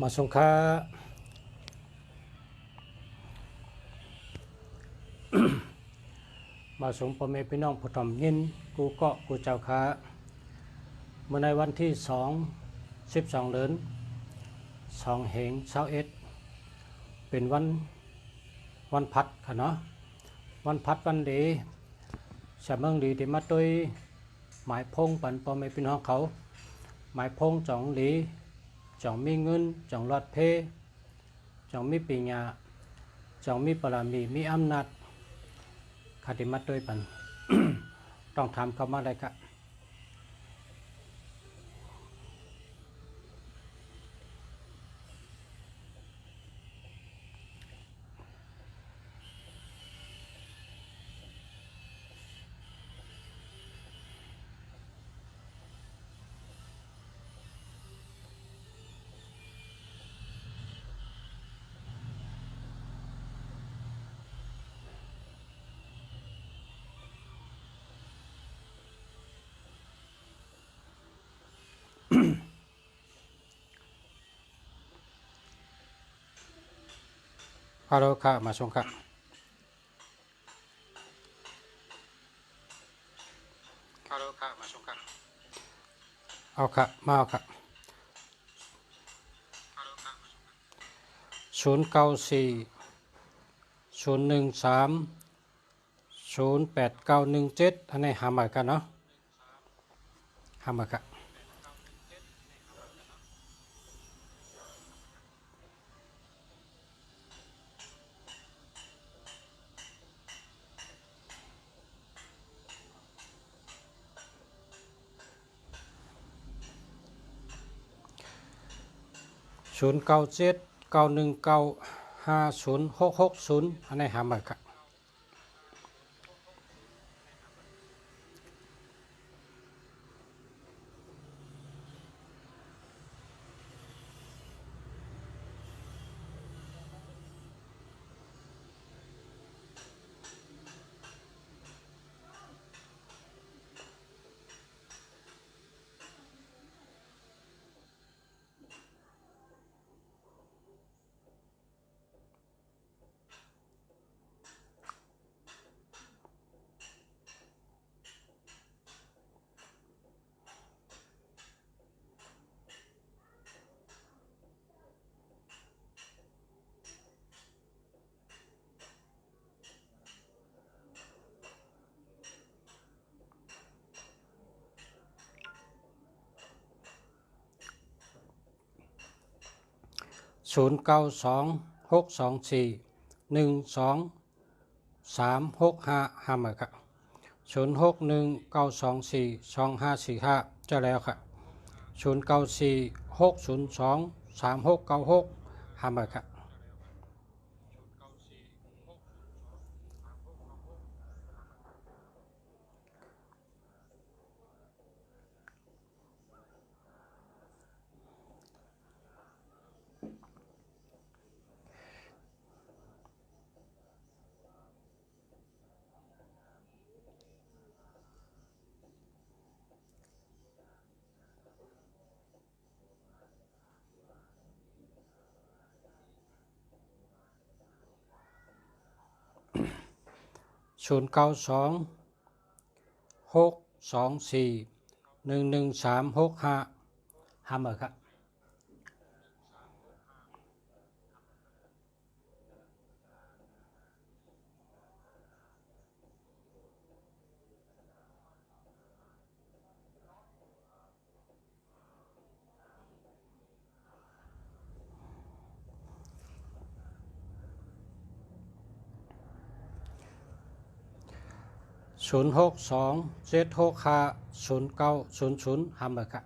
มาสงค้า มาสงพ่อแม่พี่น้องผู้ทำยินกูเกาะกูเจ้าค้าเมื่อในวันที่12 เดือน2 เหง21เป็นวันพัดค่ะเนาะวันพัดวันดีชาเมืองดีที่มาด้วยหมายพงปันพ่อแม่พี่น้องเขาหมายพงจ่องดีจ่องมีเงินจ่องรอดเพจ่องมีปีญาจ่องมีปรามีอำนาจคาติมัดด้วยปัน ต้องทำเข้ามาได้ครับฮัลโหลค่ะมาชงค่ะฮัลโหลค่ะมาชงค่ะเอาค่ะมาเอาค่ะ094013089117อันนี้หามากันเนาะหามาค่ะ0979195060อันนี้หามาค่ะ0926241235หามาค่ะ0619242545จะแล้วค่ะ0946023696หามาค่ะ0926241135หามาค่ะ0627650900หามาค่ะ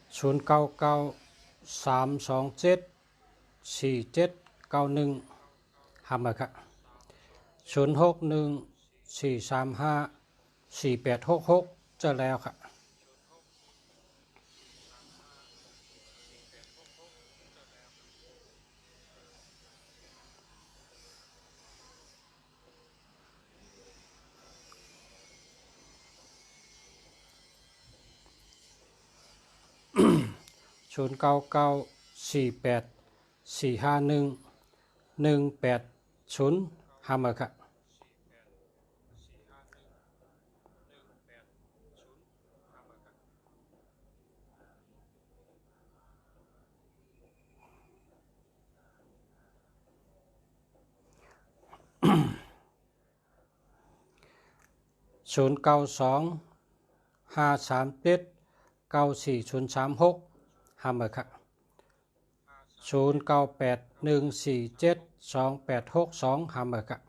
0993274791หามาค่ะ0614354866จะแล้วค่ะ 099481451180หามาครับ0925379436หามาครับ0981472862หามาครับ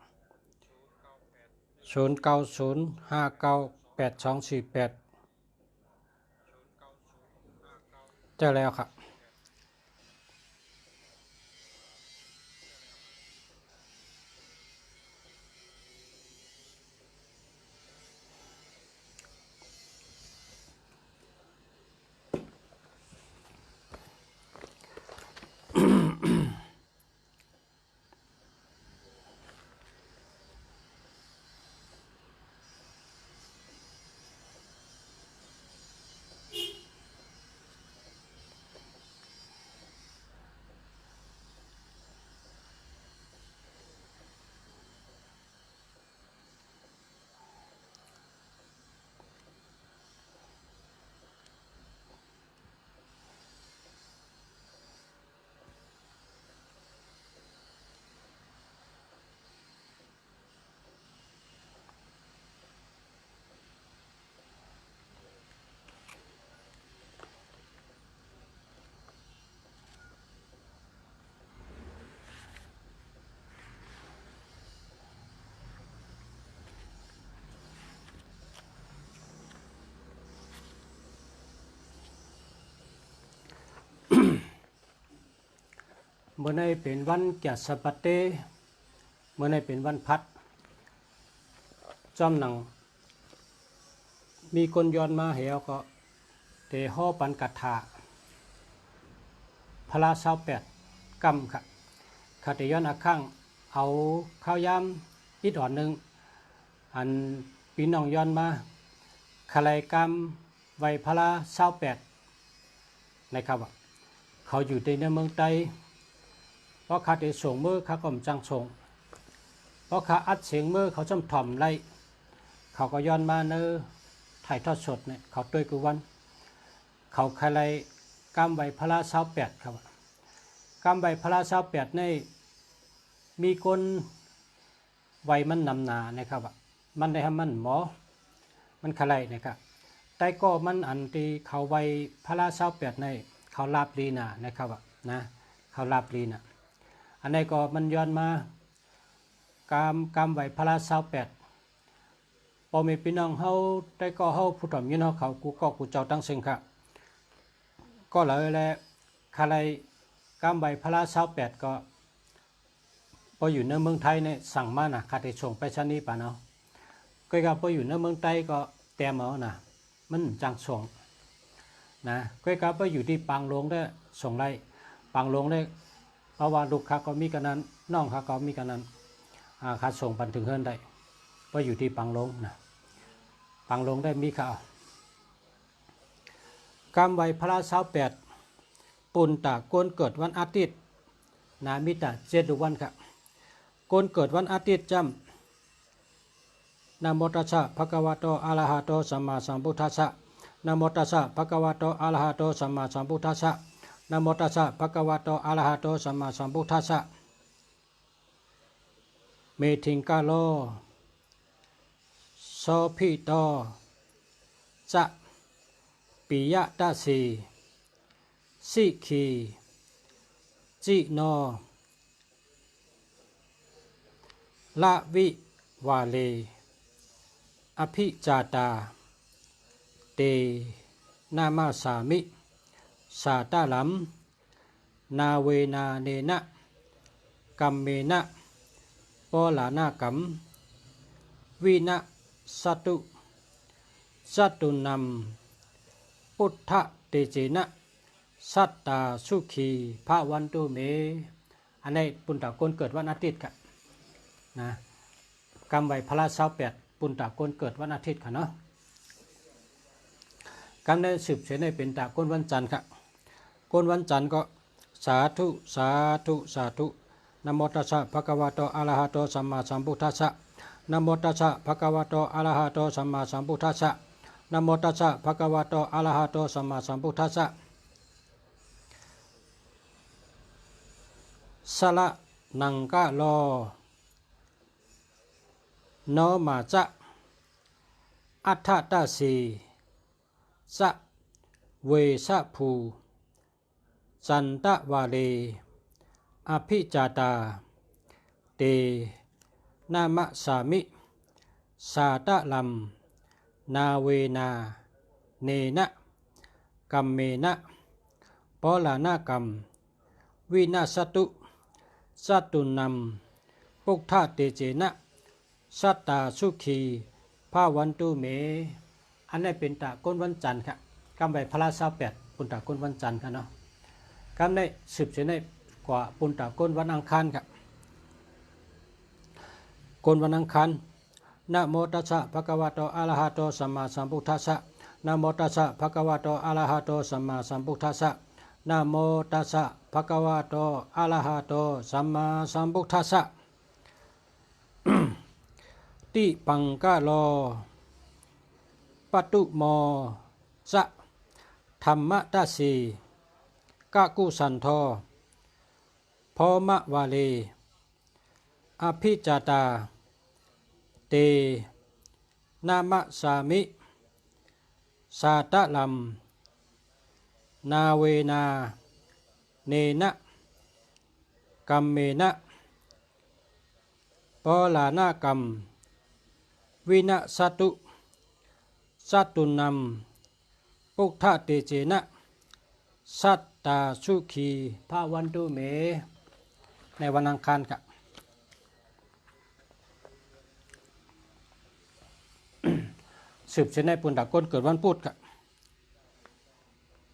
0905982248เจอแล้วครับเมื่อในเป็นวันแก่สปัตเตเมื่อในเป็นวันพัดจอมหนังมีคนย้อนมาเหวก็เตห่อปันกัดถาพระ28กำค่ะคาเตย้อนอาข้างเอาข้าวยำอีกอ่อนหนึ่งอันปีน้องย้อนมาคลายกรรมไว้พระ28นะครับเขาอยู่ในเมืองไต้เพราะข้าได้ส่งมือข้าก็มจังส่งเพราะข้าอัดเสียงมือเขาจำถ่อมไล่เขาก็ย้อนมาเนอถ่ายทอดสดเนี่ยเขาด้วยกุวันเขาใครไล่กำใบพระ28ครับกำใบพระ28ในมีคนไว้มันนำนานะครับมันได้ทำมันหมอมันใครไล่นะครับแต่ก็มันอันที่เขาไว้พระ28ในเขาลาบลีนานะครับนะเขาลาบลีนาอันนี้ก็มันย้อนมากามไหวพระ28พอมีพี่น้องเฮาได้ก็เฮาผู้ถ่อมยินเฮาเขากูก็กูเจ้าตั้งซึ่งค่ะก็เลยแหละคาไลกามไหวพระ28ก็พออยู่ในเมืองไทยเนี่ยสั่งมานะคาได้ส่งไปชนีป่ะเนาะก็พออยู่ในเมืองไทยก็แต้มเอานะมันจังส่งนะก็พออยู่ที่ปางหลวงได้ส่งไล่ปางหลวงได้เพราะว่าลูกค้าก็มีกันนั้นน้องค้าก็มีกันนั้นค้าส่งปันถึงเฮิรนได้ว่าอยู่ที่ปังลงนะปังลงได้มีข่าวกำไว้พระ28ปุ่นตะโกนเกิดวันอาทิตย์นามิตะ7 วันครับโกนเกิดวันอาทิตย์จำนะโมตัสสะภะคะวะโตอะระหะโตสัมมาสัมพุทธัสสะนะโมตัสสะภะคะวะโตอะระหะโตสัมมาสัมพุทธัสสะนะโมตัสสะภะคะวะโตอะระหะโตสัมมาสัมพุทธัสสะเมถิงกาโลโสภิโตจะปิยะตาสีสิขีจิโนละวิวาเลอภิจาตาเตนามาสามิสาตาลัมนาเวนาเนนะกัมเมนะปอลานากรรมวินะสัตุสัตุนัมพุทธเตเจนะสัตตาสุขีภาวันตุเมอันนี้ปุณตะโกนเกิดวันอาทิตย์กันนะกำไว้พระ28ปุณตะโกนเกิดวันอาทิตย์ค่ะเนาะกำในสืบเสนในเป็นตะโกนวันจันทร์ค่ะ ก้นวันจันทร์ก็สาธุสาธุสาธุนะโมตัสสะภะคะวะโตอะระหะโตสัมมาสัมพุทธัสสะนะโมตัสสะภะคะวะโตอะระหะโตสัมมาสัมพุทธัสสะนะโมตัสสะภะคะวะโตอะระหะโตสัมมาสัมพุทธัสสะสละนังกะโลโนมาจะอัฏฐตสีสะเวสะภูจันตะวาเลอภิจาตาเตนามะสามิสาตะลัมนาเวนาเนนะกัมเมนะปลานากรรมวินาสตุสัตตุนัมปุกทะเตเจนะสัตตาสุขีภาวันตุเมอันนี้เป็นตะก้นวันจันทร์ครับกำใบพระราชา8ปุณตะก้นวันจันทร์ครับเนาะกำได้สืบเสนกว่าปุณตะก้นวันอังคารครับก้นวันอังคารนะโมตัสสะภะคะวะโตอะระหะโตสัมมาสัมพุทธัสสะนะโมตัสสะภะคะวะโตอะระหะโตสัมมาสัมพุทธัสสะนะโมตัสสะภะคะวะโตอะระหะโตสัมมาสัมพุทธัสสะติปังกะโลปตุโมสะธรรมตัสสีกะกุสันโธโพมะวาเลอภิจาตาเตนามะสามิสาตะลัมนาเวนาเนนะกัมเมนะปลานากรรมวินาสตุสัตตุนัมปุกทะเตเจนะสัตตาสุขีภาวันตุเมในวันอังคารครับสืบเสนปุณตะก้นเกิดวันพุธครับ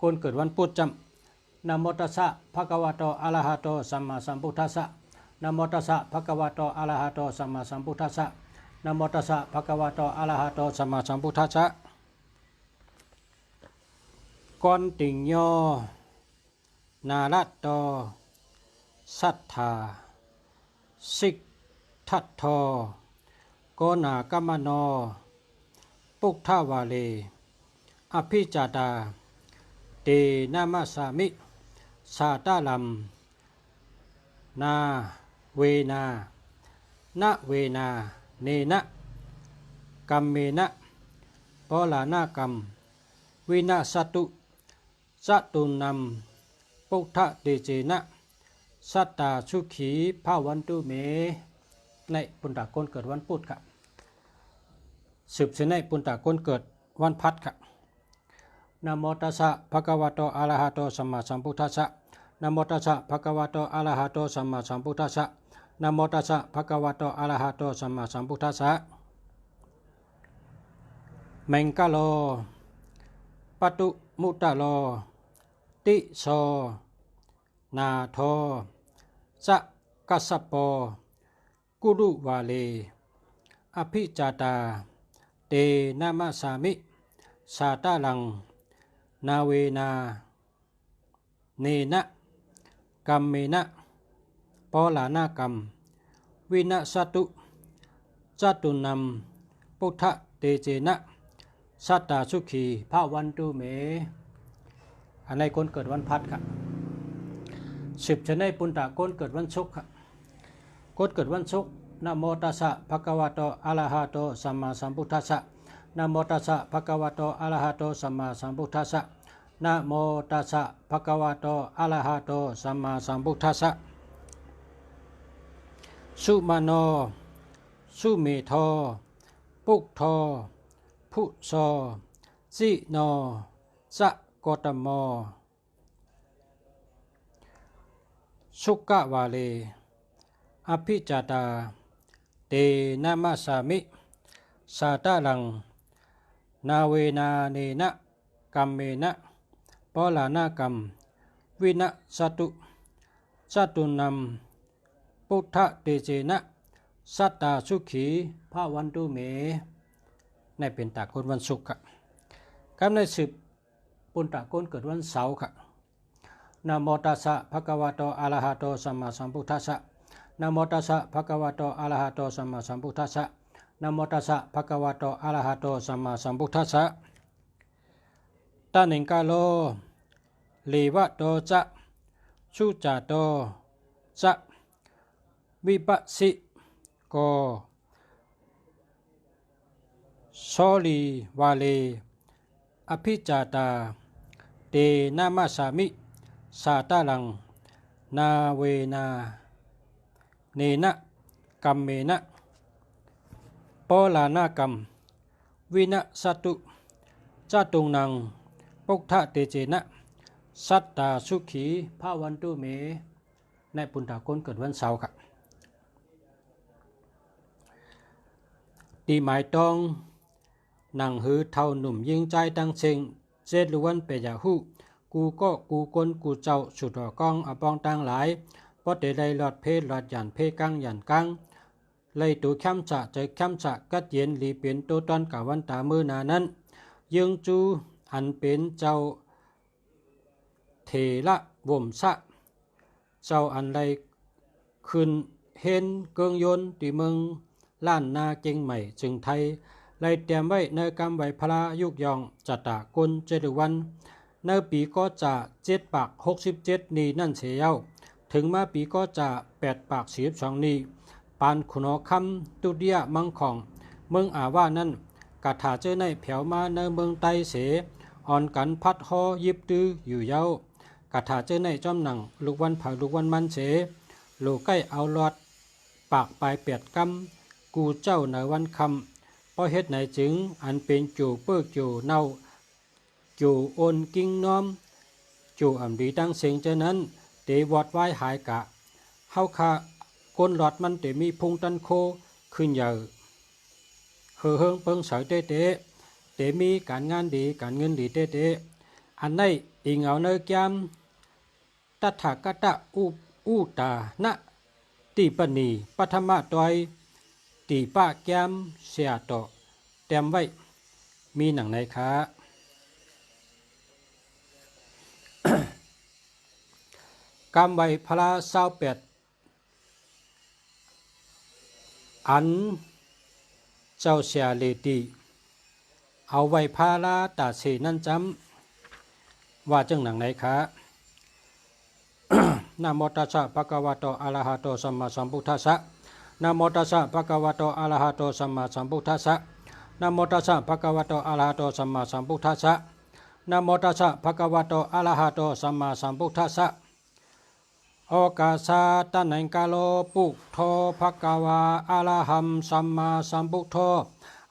ก้นเกิดวันพุธจำนะโมตัสสะภะคะวะโตอะระหะโตสัมมาสัมพุทธัสสะนะโมตัสสะภะคะวะโตอะระหะโตสัมมาสัมพุทธัสสะนะโมตัสสะภะคะวะโตอะระหะโตสัมมาสัมพุทธัสสะก่อนติงโยนารัตโตสัทธาสิกทัตโทโกนากัมมโนปุกทาวาเลอภิจาตาเตนามะสามิสาตะลัมนาเวนานะเวนาเนนะกัมเมนะปลานากรรมวินาสตุสัตตุนัมปุกทะเตเจนะสัตตาสุขีภาวันตุเมในปุณตะก้นเกิดวันพุธครับสืบเสนปุณตะก้นเกิดวันพัดครับนะโมตัสสะภะคะวะโตอะระหะโตสัมมาสัมพุทธัสสะนะโมตัสสะภะคะวะโตอะระหะโตสัมมาสัมพุทธัสสะนะโมตัสสะภะคะวะโตอะระหะโตสัมมาสัมพุทธัสสะเมงกะโลปตุมุตตะโลติโสนาโทจะกัสสปโปกุรุวาเลอภิจาตาเตนามะสามิสาตะลังนาเวนาเนนะกัมเมนะปลานากรรมวินาสตุจัตุนัมปุทธะเตเจนะสัตตาสุขีภาวันตุเมอันในคนเกิดวันพัดครับสืบชนปุณตะคนเกิดวันศุกร์ครับคนเกิดวันศุกร์นะโมตัสสะภะคะวะโตอะระหะโตสัมมาสัมพุทธัสสะนะโมตัสสะภะคะวะโตอะระหะโตสัมมาสัมพุทธัสสะนะโมตัสสะภะคะวะโตอะระหะโตสัมมาสัมพุทธัสสะสุมาโนสุเมโทปุกโทภุโสสิโนสะโกตโมสุกะวาเลอภิจาตาเตนามะสามิสาตะลังนาเวนาเนนะกัมเมนะปลานากรรมวินาสตุสัตตุนัมปุทธะเตเจนะสัตตาสุขีภาวันตุเมในเป็นตะคนวันศุกร์ครับกำในสืบปุณตะคนเกิดวันเสาร์ครับ นะโมตัสสะภะคะวะโตอะระหะโตสัมมาสัมพุทธัสสะนะโมตัสสะภะคะวะโตอะระหะโตสัมมาสัมพุทธัสสะนะโมตัสสะภะคะวะโตอะระหะโตสัมมาสัมพุทธัสสะตานิงกาโลลีวะโตจะชุจาโตจะวิปัสสิโกโสลีวาเลอภิจาตาเตนามาสามิสาตาลังนาเวนาเนนะกัมเมนะปลานากรรมวินะสัตุจตุงนังปุกทะเตเจนะสัตตาสุขีภาวันตุเมในปุณณาคนเกิดวันเสาร์ครับตีหมายต้องหนังหือเท่าหนุ่มยิงใจตั้งเชงเจดล้วนเปยาหูกูก็กูคนกูเจ้าสุดกองอปองตั้งหลายปอดเดลัยหลอดเพศหลอดหยันเพกังหยันกังเลยตูแคมจะใจแคมจะกัดเย็นลีเปลี่ยนตัวตอนกับวันตามือนานั้นยึงจูอันเป็นเจ้าเทละวมสะเจ้าอันไรขึ้นเห็นเกิงยนตีเมืองล้านนาเก่งใหม่จึงไทยไล่เตรียมไว้ในกำไว้พระยุกยองจัตตากลเจดวันในปีก็จะ7 ปาก 67นี้นั่นเสียถึงมาปีก็จะ8 ปาก 42นี้ปานขุนอคำตุเดียมังของเมืองอาว่านั้นกาถาเจอในแผวมาในเมืองไตเสอ่อนกันพัดฮอยิบตื้ออยู่เย้ากาถาเจอในจอมหนังลูกวันผักลูกวันมันเสลูกใกล้เอาหลอดปากปลาย8 กำกูเจ้าในวันคำเพราะเหตุไหนจึงอันเป็นจูเปิกจูเน่าจูโอนกิ้งน้อมจูอ่ำดีตั้งเสียงเจนั้นเตวอดไว้หายกะเฮาคาคนหลอดมันเตมีพุงตันโคขึ้นใหญ่เฮืองเปิงสายเตเตเตมีการงานดีการเงินดีเตเตอันในอิงเอาเนแกมตัถากตะอุตานะตีปณีปัทมะตอยตีปะแกมเสียโตเต็มไว้มีหนังไหนคะกำไว้พระ28อันเจ้าเสียเลตีเอาไว้พาลาตาเสนั่นจำว่าจังหนังไหนคะนะโมตัสสะภะคะวะโตอะระหะโตสัมมาสัมพุทธัสสะนะโมตัสสะภะคะวะโตอะระหะโตสัมมาสัมพุทธัสสะนะโมตัสสะภะคะวะโตอะระหะโตสัมมาสัมพุทธัสสะนะโมตัสสะภะคะวะโตอะระหะโตสัมมาสัมพุทธัสสะโอกาสาตะนังกาโลปุกโทภะคะวะอะระหัมสัมมาสัมพุทโธ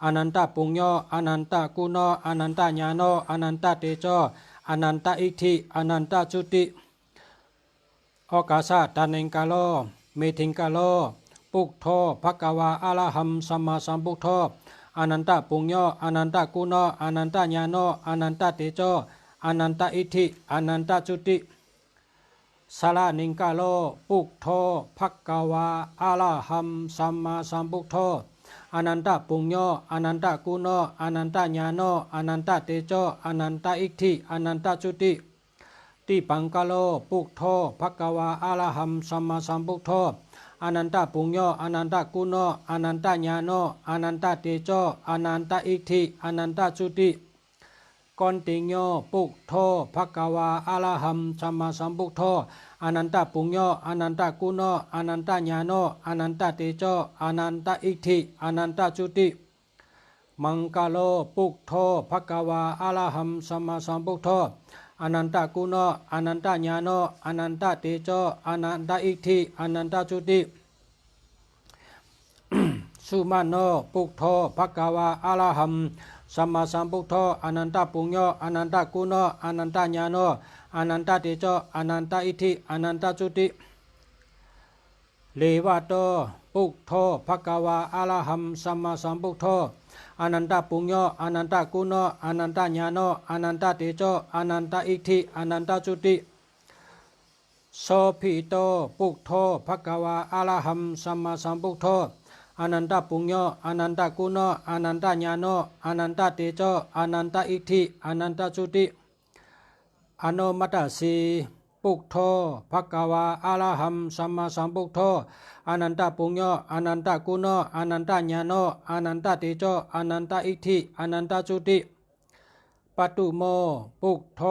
อนันตปุญโญอนันตกุโนอนันตญาโนอนันตเตโชอนันตอิทธิอนันตจุติโอกาสาตะนังกาโลเมธิงกาโลปุกโทภะคะวะอะระหัมสัมมาสัมพุทโธอนันตปุญโญอนันตกุโนอนันตญาโนอนันตเตโชอนันตอิทธิอนันตจุติสารานิงกาโลปุกโทภะคะวะอะระหัมสัมมาสัมพุทโธอนันตปุญโญอนันตกุโนอนันตญาโนอนันตเตโชอนันตอิทธิอนันตจุติติปังกาโลปุกโทภะคะวะอะระหัมสัมมาสัมพุทโธอนันตปุญโญอนันตกุโนอนันตญาโนอนันตเตโชอนันตอิทธิอนันตจุติกอนติโยปุกโทภะคะวะอะระหัมสัมมาสัมพุทโธอนันตปุญโญอนันตกุโนอนันตญาโนอนันตเตโชอนันตอิทธิอนันตจุติมังกาโลปุกโทภะคะวะอะระหัมสัมมาสัมพุทโธอนันตกุโนอนันตญาโนอนันตเตโชอนันตอิทธิอนันตจุติสุมาโนปุกโทภะคะวะอะระหัมสัมมาสัมพุทโธอนันตปุญโญอนันตกุโนอนันตญาโนอนันตเตโชอนันตอิทธิอนันตจุติเลวะโตปุกโทภะคะวะอะระหัมสัมมาสัมพุทโธอนันตปุญโญอนันตกุโนอนันตญาโนอนันตเตโชอนันตอิทธิอนันตจุติโสภิโตปุกโทภะคะวะอะระหัมสัมมาสัมพุทโธอนันตปุญโญอนันตกุโนอนันตญาโนอนันตเตโชอนันตอิทธิอนันตจุติอโนมัตตสี ปุกโธภควาอะระหัมสัมมาสัมพุทโธอนันตปุญโญอนันตกุณโญอนันตญาโนอนันตเตโชอนันตอิทธิอนันตจุติปตุโมปุกโธ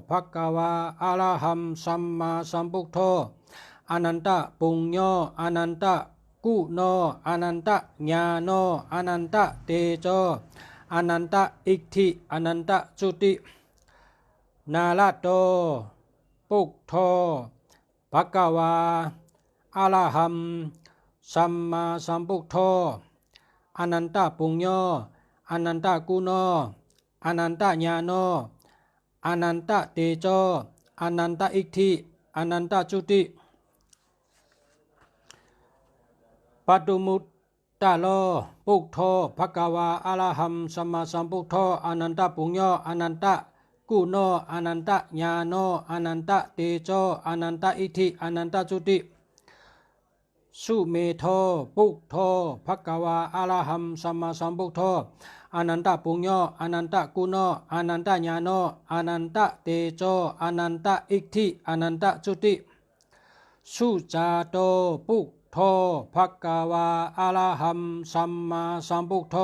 ภควาอะระหัมสัมมาสัมพุทโธอนันตปุญโญอนันตกุณโญอนันตญาโนอนันตเตโชอนันตอิทธิอนันตจุตินาลโตปุกโธภควาอะระหัมสัมมาสัมพุทโธอนันตปุญโญอนันตกุณโญอนันตญาโนอนันตเตโชอนันตอิทธิอนันตจุติปัตุมุตตะโลปุกโธภควาอะระหัมสัมมาสัมพุทโธอนันตปุญโญอนันตกุณโญอนันตญาโนอนันตเตโชอนันตอิทธิอนันตจุติสุเมโธปุกโธภควาอะระหัมสัมมาสัมพุทโธอนันตปุญโญอนันตกุณโญอนันตญาโนอนันตเตโชอนันตอิทธิอนันตจุติสุจาโตปุกโธภควาอะระหัมสัมมาสัมพุทโธ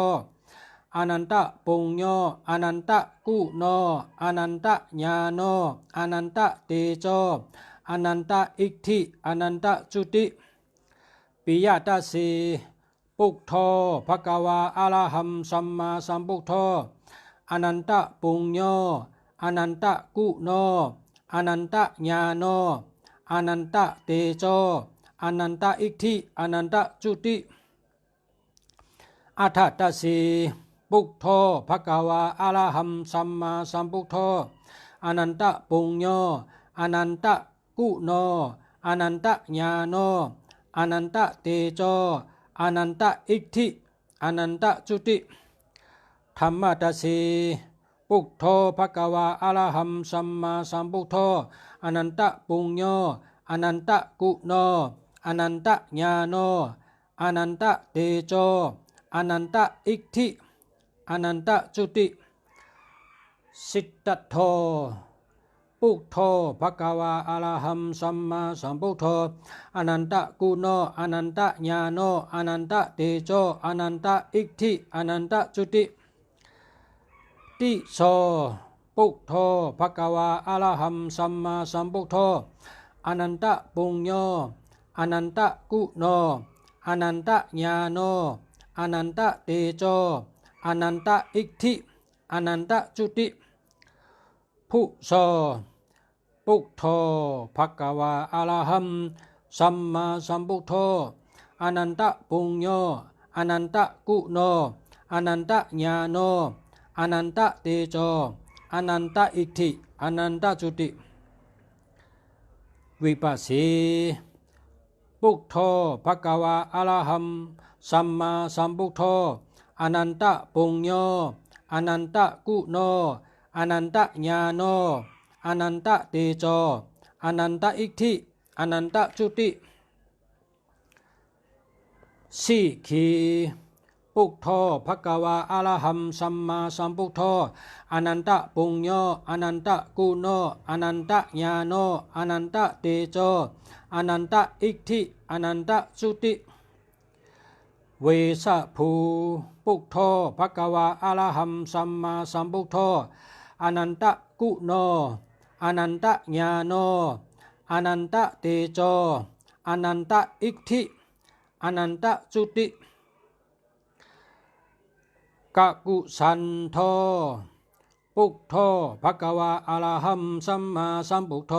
อนันตปุญโญอนันตกุณโญอนันตญาโนอนันตเตโชอนันตอิทธิอนันตจุติปิยตัสสีปุกโธภควาอะระหัมสัมมาสัมพุทโธอนันตปุญโญอนันตกุณโญอนันตญาโนอนันตเตโชอนันตอิทธิอนันตจุติอัฏฐตัสสีปุกโธภควาอะระหัมสัมมาสัมพุทโธอนันตปุญโญอนันตกุณโญอนันตญาโนอนันตเตโชอนันตอิทธิอนันตจุติธรรมตัสสีปุกโธภควาอะระหัมสัมมาสัมพุทโธอนันตปุญโญอนันตกุณโญอนันตญาโนอนันตเตโชอนันตอิทธิอนันตจุติสิทธัตโธปุกโธภควาอะระหัมสัมมาสัมพุทโธอนันตกุณโญอนันตญาโนอนันตเตโชอนันตอิทธิอนันตจุติติโสปุกโธภควาอะระหัมสัมมาสัมพุทโธอนันตปุญโญอนันตกุณโญอนันตญาโนอนันตเตโชอนันตอิทธิอนันตจุติภุโสปุกโธภควาอะระหัมสัมมาสัมพุทโธอนันตปุญโญอนันตกุณโญอนันตญาโนอนันตเตโชอนันตอิทธิอนันตจุติวิปัสสีปุกโธภควาอะระหัมสัมมาสัมพุทโธอนันตปุญโญอนันตกุณโญอนันตญาโนอนันตเตโชอนันตอิทธิอนันตจุติสีขีปุกโธภควาอะระหัมสัมมาสัมพุทโธอนันตปุญโญอนันตกุณโญอนันตญาโนอนันตเตโชอนันตอิทธิอนันตจุติเวสะภูปุกโธภควาอะระหัมสัมมาสัมพุทโธอนันตกุณโญอนันตญาโนอนันตเตโชอนันตอิทธิอนันตจุติกกุสันโธปุกโธภควาอะระหัมสัมมาสัมพุทโธ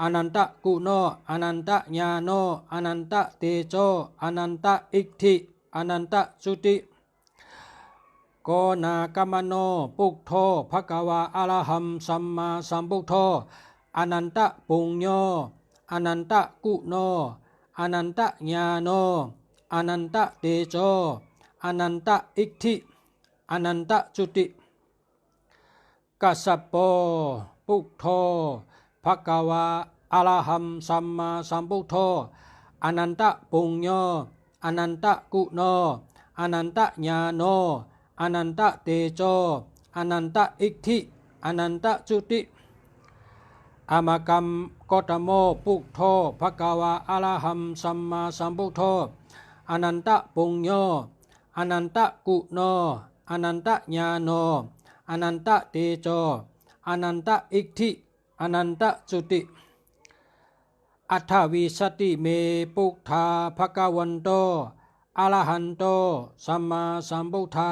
อนันตกุณโญอนันตญาโนอนันตเตโชอนันตอิทธิอนันตจุติโกนากัมมโนปุกโธภควาอะระหัมสัมมาสัมพุทโธอนันตปุญโญอนันตกุณโญอนันตญาโนอนันตเตโชอนันตอิทธิอนันตจุติกัสสปโปปุกโธภควาอะระหัมสัมมาสัมพุทโธอนันตปุญโญอนันตกุณโญอนันตญาโนอนันตเตโชอนันตอิทธิอนันตจุติอ อามากรรมกตโมปุกโทภะกวาอะระหัมสัมมาสัมพุทโธอนันตปุญโญอนันตกุโนอนันตญาโนอนันตเตโจอนันตอิทธิอนันตจุติอัฏฐวิสติเมปุทธาภะคะวันโตอะระหันโตสัมมาสัมพุทธา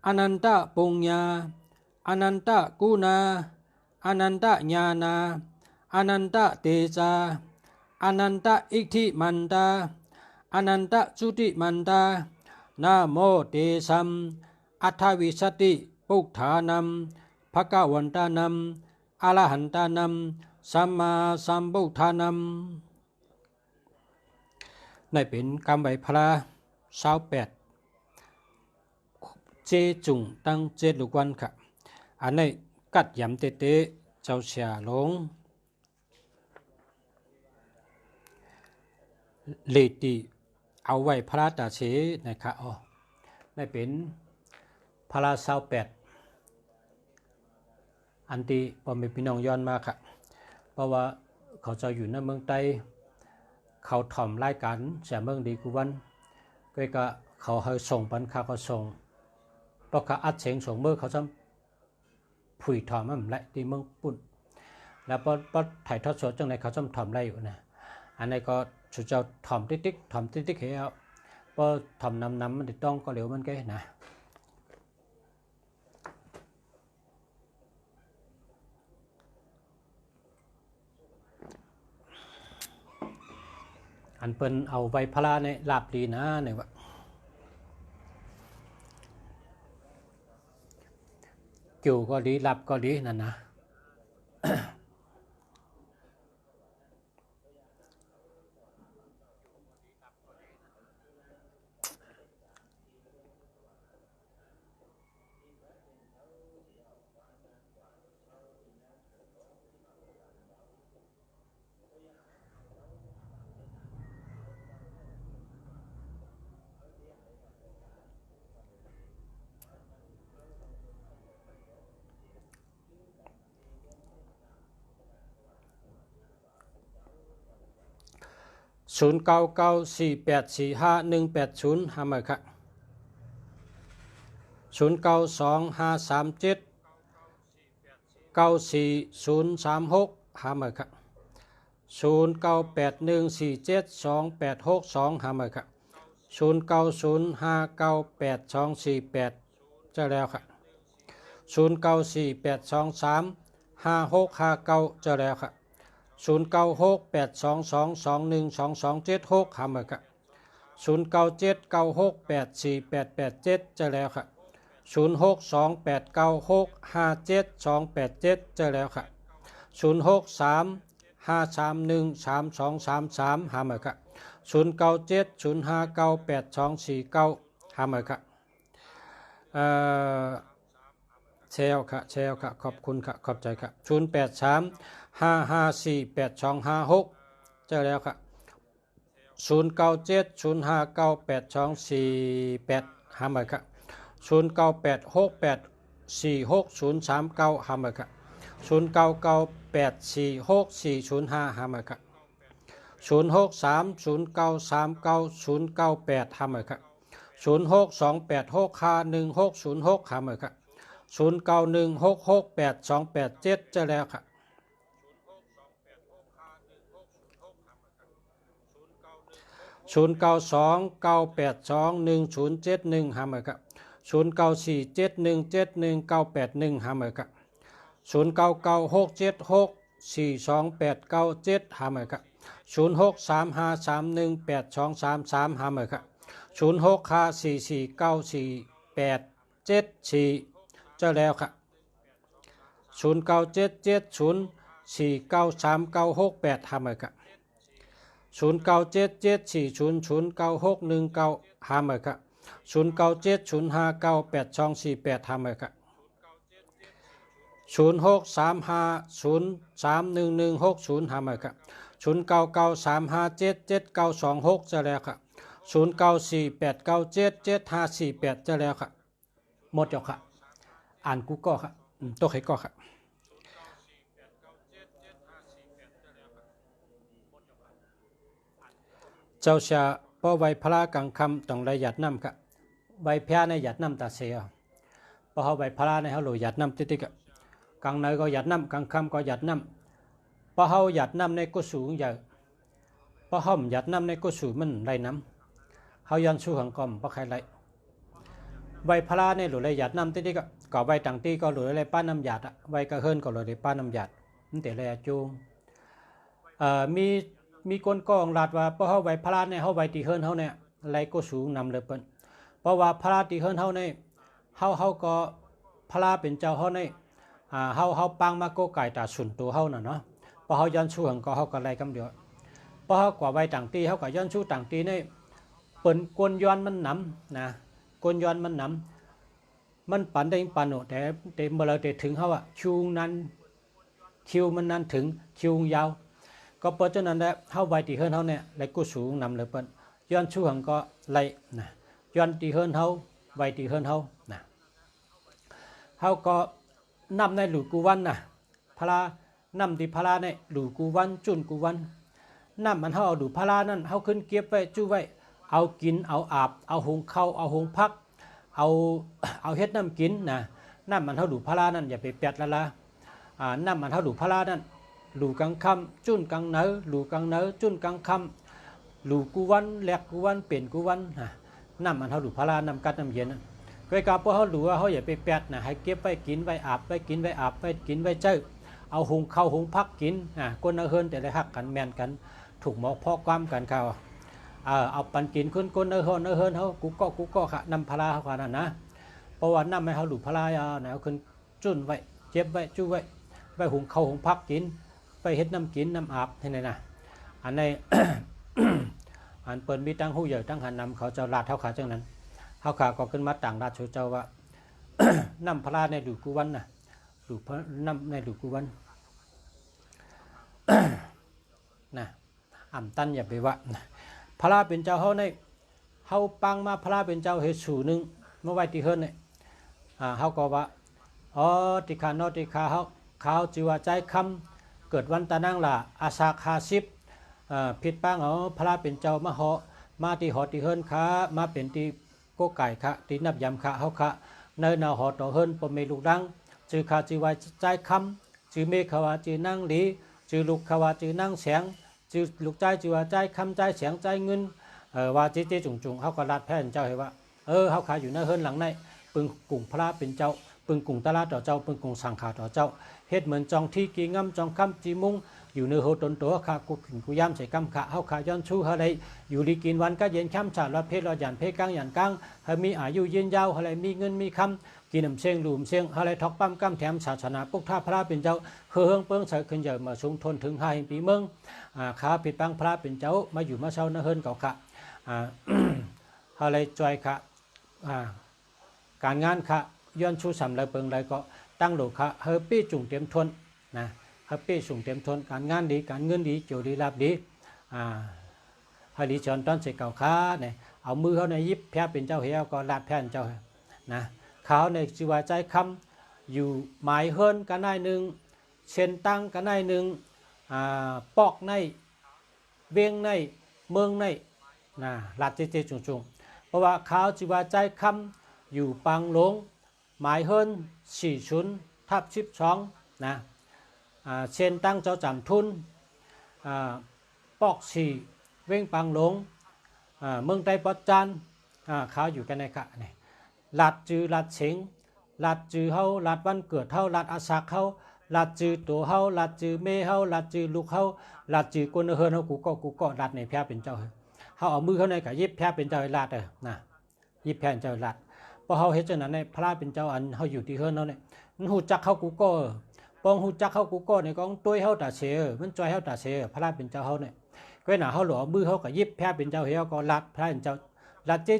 อนันตปุญญาอนันตกุณาอนันตญาณาอนันตเตจาอนันตอิทธิมันตาอนันตจุติมันตานะโมเตสัมอัฏฐวิสติปุทธานัมภะคะวันตานัมอะระหันตานัมสัมมาสัมพุทธานัมในเป็นกรรมไหวพระ28เจจุงตั้งเจลูกวันค่ะอันนี้กัดยำเตเตเจ้าเสียลงเลตีเอาไว้พระตาเชนะคะอ๋อได้เป็นพระ28อันที่พอมีพี่น้องย้อนมาค่ะเพราะว่าเขาจะอยู่ในเมืองใต้เขาถ่อมรายการเสียเมืองดีกูวันก็เขาให้ส่งปันค่าเขาส่งเพราะเขาอัดเสียงส่งเมื่อเขาจะผุยถ่อมมันไรที่เมืองปุ่นแล้วพอถ่ายทอดสดจังไหนเขาจะถ่อมไรอยู่นะอันนี้ก็สุดเจ้าถ่อมติ๊กถ่อมติ๊กเหวพอถ่อมน้ำมันติดต้องก็เหลวมันแก่นะอันเปิ้นเอาไว้พลาในลาบดีนะเนี่ยว่าเกี่ยวก็ดีลาบก็ดีนั่นนะ0994845180หามาค่ะ0925379436หามาค่ะ0981472862หามาค่ะ0905982488จะแล้วค่ะ0948235659จะแล้วค่ะ096822212276หามาค่ะ0979684887จะแล้วค่ะ0628965787จะแล้วค่ะ0635313233หามาค่ะ0970598249หามาค่ะแชร์ค่ะขอบคุณค่ะขอบใจค่ะ0835548256เจอแล้วค่ะ0970598248หามาค่ะ0986846039หามาค่ะ0998464005หามาค่ะ0630939098หามาค่ะ0628651606หามาค่ะ0916688287จะแล้วค่ะ0929821071หามาค่ะ0947171981หามาค่ะ0996764287หามาค่ะ0635318233หามาค่ะ0654494874เจ้าแล้วค่ะ0977049396หามาค่ะ097740091619หามาค่ะ0970598248หามาค่ะ0635031160หามาค่ะ0993577926จะแล้วค่ะ0948977548จะแล้วค่ะหมดแล้วค่ะอ่านกูก็ค่ะตัวใครก็ค่ะ เจ้าชาเพราะไว้พระกังคำต้องได้หยัดน้ำกะไว้แพ้ในหยัดน้ำตาเสียเพราะเขาไว้พระในเขาหลุยหยัดน้ำติดๆกะกังในก็หยัดน้ำกังคำก็หยัดน้ำเพราะเขาหยัดน้ำในกุศลใหญ่เพราะเขาหยัดน้ำในกุศลมันไรน้ำเขายันสู้หังกอมเพราะใครไรไว้พระในหลุยหยัดน้ำติดๆก็ไว้ต่างตีก็หลุยไรป้าน้ำหยัดไว้กระเฮินก็หลุยป้าน้ำหยัดนั่นแต่ไรจูมีคนกองลาดว่าเพราะเขาไว้พระเนี่ยเขาไว้ตีเฮินเขาเนี่ยไรก็สูงนำเลยเปิ้นเพราะว่าพระตีเฮินเขาเนี่ยเขาก็พระเป็นเจ้าเขาเนี่ยเขาปังมาโกไก่ตาสุนตัวเขาน่ะเนาะเพราะเขาย้อนชูหังก็เขาก็ไรกำเดียวเพราะเขากว่าไว้ต่างตีเขาก็ย้อนชูต่างตีเนี่ยเปิ้นกวนย้อนมันหนำนะกวนย้อนมันหนำมันปั่นได้ปั่นโหแต่เมื่อเราถึงเขาอะชูนั้นคิวมันนั้นถึงคิวยาวก็เพราะฉะนั้นแล้วเขาไว้ตีเฮินเขาเนี่ยไรกู้สูงนำเลยเปิ้นย้อนชูหังก็ไรนะย้อนตีเฮินเขาไว้ตีเฮินเขานะเขาก็นำในหลูกูวันนะพระนำตีพระในหลูกูวันจุนกูวันนำมันเขาเอาดูพระนั่นเขาขึ้นเก็บไว้จู้ไว้เอากินเอาอาบเอาหุงข้าวเอาหุงพักเอาเฮ็ดน้ำกินนะนำมันเขาดูพระนั่นอย่าไปแปดละนำมันเขาดูพระนั่นหลูกังคำจุนกังเนอหลูกังเนอจุนกังคำหลูกูวันแหลกกูวันเปลี่ยนกูวันน้ำมันเขาหลูพระน้ำกัดน้ำเย็นก็กาพวกเขาหลูว่าเขาอย่าไปแปดนะให้เก็บไว้กินไว้อาบไว้กินไว้อาบไว้กินไว้เจ้าเอาหุงข้าวหุงพักกินก้นเฮินแต่ได้หักกันแมนกันถูกหมอกพอความกันเขาเอาปันกินก้นเฮินเขากูก็ค่ะนำพระเขาขนาดนะเพราะว่าน้ำให้เขาหลูพระนะเขาขึ้นจุนไว้เจ็บไว้จู้ไว้หุงข้าวหุงพักกินไปเฮ็ดน้ำกินน้ำอาบที่ไหนนะอันใน อันเปิดมีตั้งหูใหญ่ตั้งหันนำเขาเจ้าลาดเท่าขาจังนั้นเท่าขาก็ขึ้นมาต่างราชเจ้าว่า น้ำพระในหลูกูวันนะหลูน้ำในหลูกูวัน นะอ่ำตันอย่าไปว่าพระเป็นเจ้าเขาในเขาปังมาพระเป็นเจ้าเหตุสูนึงเมื่อไว้ที่เฮิรนเนี่ยเขาก็ว่าอ๋อติขานอติขาเขาจิว่าใจคำเกิดวันตะนั่งละอาสาคาซิบผิดปังพระเป็นเจ้ามาเหาะมาตีหอตีเฮิรนขามาเป็นตีโกไก่ขาตีนับยำขาเขาขาเนยนาหอต่อเฮิรนปมเมลูกดังจือขาจิว่าใจคำจือเมฆาวาจือนั่งหลีจือลูกขาวาจือนั่งแสงจือลูกใจจือว่าใจคำใจแสงใจเงินว่าเจ๊จุงเขาก็รัดแผ่นเจ้าให้ว่าเขาขาอยู่ในเฮิรนหลังในปึงกุ่งพระเป็นเจ้าปึงกุ่งตลาดต่อเจ้าปึงกุ่งสังขาต่อเจ้าเฮ็ดเหมือนจองที่กีง่ำจองคำจีมุงอยู่ในโหตนตัวขากุขินกุย่ำใส่กำขาเฮาขาย้อนชู้อะไรอยู่ดีกินวันก็เย็นค่ำฉาดละเพศละหยันเพศกลางหยันกลางให้มีอายุยืนยาวอะไรมีเงินมีคำกินน้ำเชียงหลุมเชียงอะไรทอกปั้มกำแถมศาสนาปุกท่าพระเป็นเจ้าเฮืองเปิ้งใส่ขึ้นใหญ่มาสูงทนถึง5 ปีเมืองขาผิดปังพระเป็นเจ้ามาอยู่มาเช่าเฮิรนเก่าค่ะอะไรจอยค่ะการงานค่ะย้อนชู้สำเลยเปิงเลยก็ตั้งโลกค่ะเฮอปี้จุ่งเตรียมทนนะเฮอปี้จุ่งเตรียมทนการงานดีการเงินดีเจียวดีลาบดีให้ดีจอนตอนเสกเก่าค้าเนี่ยเอามือเขาในยิบแพ้เป็นเจ้าเหี้ยก็ลาดแพ้นเจ้านะเขาในจิวาใจคำอยู่หมายเฮิรนกันได้หนึ่งเชนตั้งกันได้หนึ่งปอกในเวียงในเมืองในนะลาดเจจุงเพราะว่าเขาจิวาใจคำอยู่ปังหลงหมายเฮิรน40/12นะเช่นตั้งเจ้าจำทุนปอก4เว้งปังหลงเมืองไต้ปอดจันเขาอยู่กันในกะนี่ลัดจือลัดเฉงลัดจือเฮาลัดวันเกิดเฮาลัดอาสาเฮาลัดจือตัวเฮาลัดจือเมเฮาลัดจือลูกเฮาลัดจือคนเฮิรนเฮากูก็ลัดในแพ้เป็นเจ้าเฮาเอามือเขาในกะยิบแพ้เป็นเจ้าลัดนะยิบแพ้เจ้าลัดพอเขาเฮ็ดจังนั้นในพระเป็นเจ้าอันเขาอยู่ที่เฮิรนเขาเนี่ยมันหูจักเขากูก็ปองหูจักเขากูก็เนี่ยก็ตัวเขาตาเสียมันจอยเขาตาเสียพระเป็นเจ้าเขาเนี่ยก็หนาเขาหล่อมือเขากับยิบแพ้เป็นเจ้าเฮียก็ลัดพระเป็นเจ้าลัดเจ๊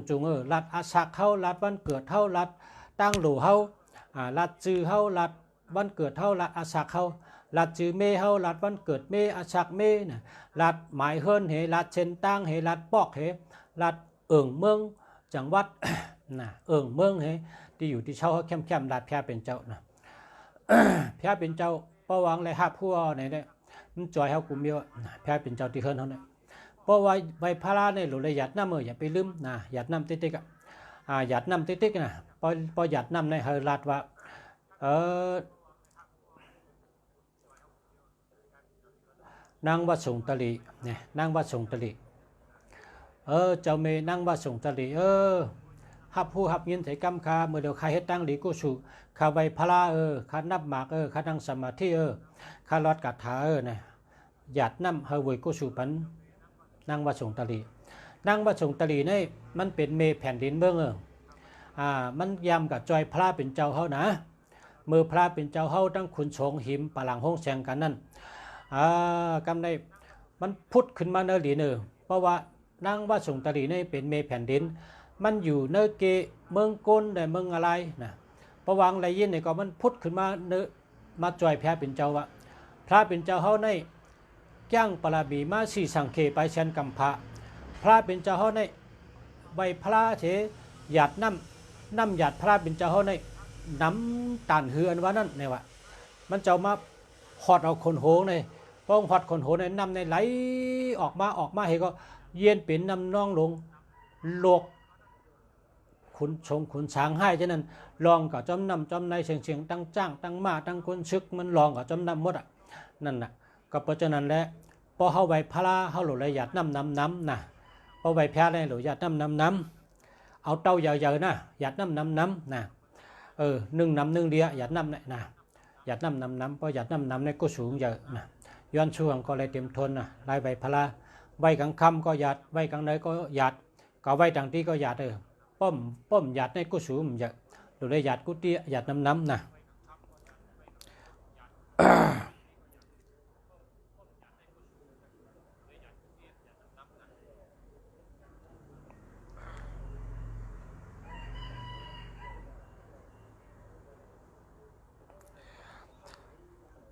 จุงลัดอาสาเขาลัดวันเกิดเขาลัดตั้งโหลเขาลัดจือเขาลัดวันเกิดเขาลัดอาสาเขาลัดจือเมเขาลัดวันเกิดเมอาสาเมน่ะลัดหมายเฮิรนเฮลัดเชนตั้งเฮลัดปอกเฮลัดเมืองจังหวัดนะเมืองเฮที่อยู่ที่เช่าเขาเข้มลัดแพ้เป็นเจ้านะ แพ้เป็นเจ้าประวังเลยฮับผู้ในเนี่ยมันจอยเขากลุ่มเดียวแพ้เป็นเจ้าที่เฮิรนเขาเนี่ย เพราะว่าใบพาราในหลุดหยัดน้ำอย่าไปลืมนะหยัดน้ำติ๊กๆหยัดน้ำติ๊กๆนะพอหยัดน้ำในเฮรัดว่านางวัดสงตลีเนี่ยนางวัดสงตลีเจ้าเมนางวัดสงตลีฮับผู้ฮับยินไถกำคาเมื่อเดียวคาเฮ็ดตั้งหลีกุสุคาใบพลาคานับหมากคานั่งสมาธิคาลอดกัดถาเนี่ยหยัดน้ำเฮวยกุสุปันนางวัดสงตลีนางวัดสงตลีนี่มันเป็นเมแผ่นดินเบื้องมันยำกับจอยพระเป็นเจ้าเฮานะมือพระเป็นเจ้าเฮาตั้งขุนชงหิมปะหลังห้องแสงกันนั่นกำในมันพุทธขึ้นมาเนหลีเพราะว่านางวัดสงตลีนี่เป็นเมแผ่นดินมันอยู่เนเกเมืองกลแต่เมืองอะไรนะประวังไรยินเนี่ยก็มันพุทธขึ้นมามาจอยแพ้เป็นเจ้าวะพระเป็นเจ้าเฮาในจ้างปราบีมาสีสังเคไปเชนกัมพะพระเป็นเจ้าเฮาในใบพระเถหยาดน้ำหยาดพระเป็นเจ้าเฮาในน้ำตันเฮือนว่านั่นเนี่ยวะมันเจ้ามาหอดเอาคนโหงในพองหอดคนโหงในน้ำในไหลออกมาเฮก็เย็นเป็นน้ำน้องลงโลกขุนชงขุนช้างให้ฉะนั้นลองกับจอมนำจอมในเชียงตั้งจ้างตั้งมาตั้งคนชึกมันลองกับจอมนำหมดนั่นน่ะก็เพราะฉะนั้นแหละพอเข้าใบพลาเข้าหลุดเลยหยาดน้ำนะพอใบแพ้เลยหลุดหยาดน้ำเอาเต้ายาวๆนะหยาดน้ำนะนึ่งน้ำนึ่งเดียหยาดน้ำเนี่ยนะหยาดน้ำพอหยาดน้ำในก็สูงเยอะนะย้อนช่วงก็เลยเต็มทนนะลายใบพลาใบกลางคำก็หยาดใบกลางเนยก็หยาดก็ใบต่างที่ก็หยาดป้อมหยาดในกุสูมจะหรือได้หยาดกุฏิหยาดน้ำนะ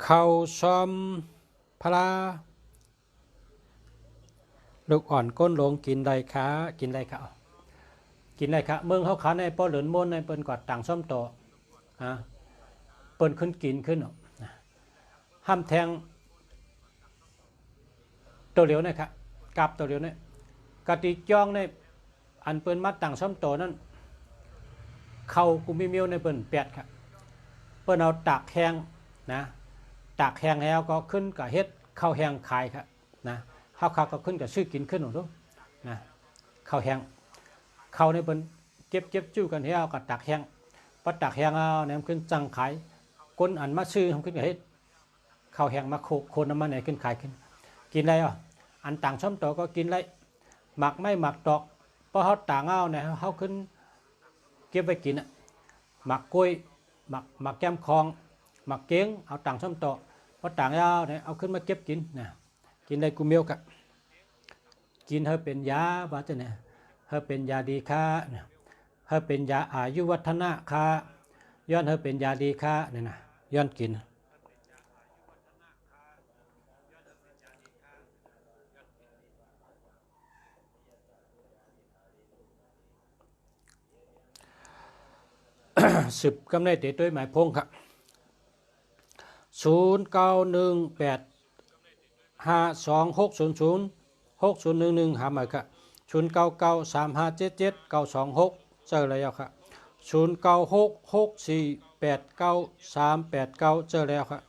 เข้าซอมพลาลูกอ่อนก้นลงกินได้ค่ะกินได้ค่ะเมืองเขาขาในป้อเหลือนมนในเปิ้นกอดต่างซ่อมต่อเปิ้นขึ้นกินขึ้นห้ามแทงตัวเหลียวนะครับกับตัวเหลียวเนี่ยกติจ้องในอันเปิ้นมัดต่างซ่อมต่อนั้นเข่ากุมิเมียวในเปิ้นแปดครับเปิ้นเอาตากแห้งนะตากแห้งแล้วก็ขึ้นกับเฮ็ดข้าวแห้งขายครับนะข้าวก็ขึ้นกับซื้อกินขึ้นหนูด้วยนะข้าวแห้งข้าวในเปิ้นเก็บจู้กันให้เอากับตากแห้งพอตากแห้งเอาเนี่ยขึ้นจังขายก้นอันมาซื้อขึ้นกับเฮ็ดข้าวแห้งมาโคนน้ำมันไหนขึ้นขายขึ้นกินอะไรอันต่างช่อมต่อก็กินไรหมักไม่หมักตอกเพราะเขาต่างเอาเนี่ยเขาขึ้นเก็บไว้กินหมักกล้วยหมักแก้มคองหมักเก้งเอาต่างช่อมต่อเพราะต่างเอาเนี่ยเอาขึ้นมาเก็บกินนะกินได้กูเมียวกะกินเธอเป็นยาว่าจะเนี่ยเธอเป็นยาดีค่าเนี่ยเธอเป็นยาอายุวัฒนะค่าย้อนเธอเป็นยาดีค่าเนี่ยนะย้อนกินสิบกำเนิดตัวหมายพงครับ091852600600หาหมายครับ0993577926เจอแล้วครับ0966489389เจอแล้วครับ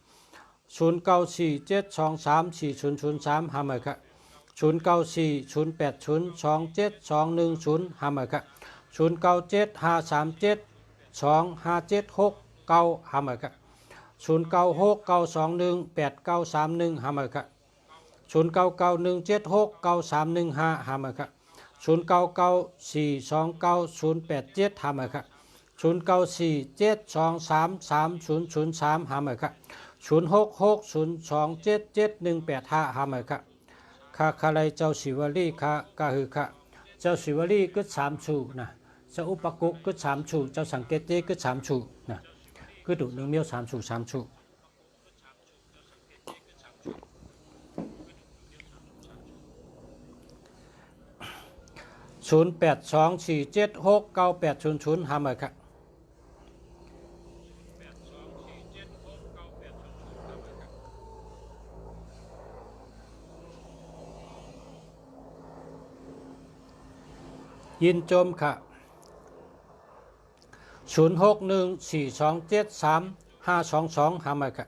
0947234003หาหมายครับ094080272110หาหมายครับ0975372576หาหมายครับ0969218931หาหมายครับ0991769315หาหมายครับ0994290087หาหมายครับ0947233003หาหมายครับ0660277185หาหมายครับข้าคาไลเจ้าศิวลีข้ากาหือข้าเจ้าศิวลีกึศ3ชูนะเจ้าอุปกุกึศ3ชูเจ้าสังเกตเจกึศ3ชูนะกึดุ1เมียว3ชู0824769800หาหมายครับ ยินโจมค่ะ0614273522หามาค่ะ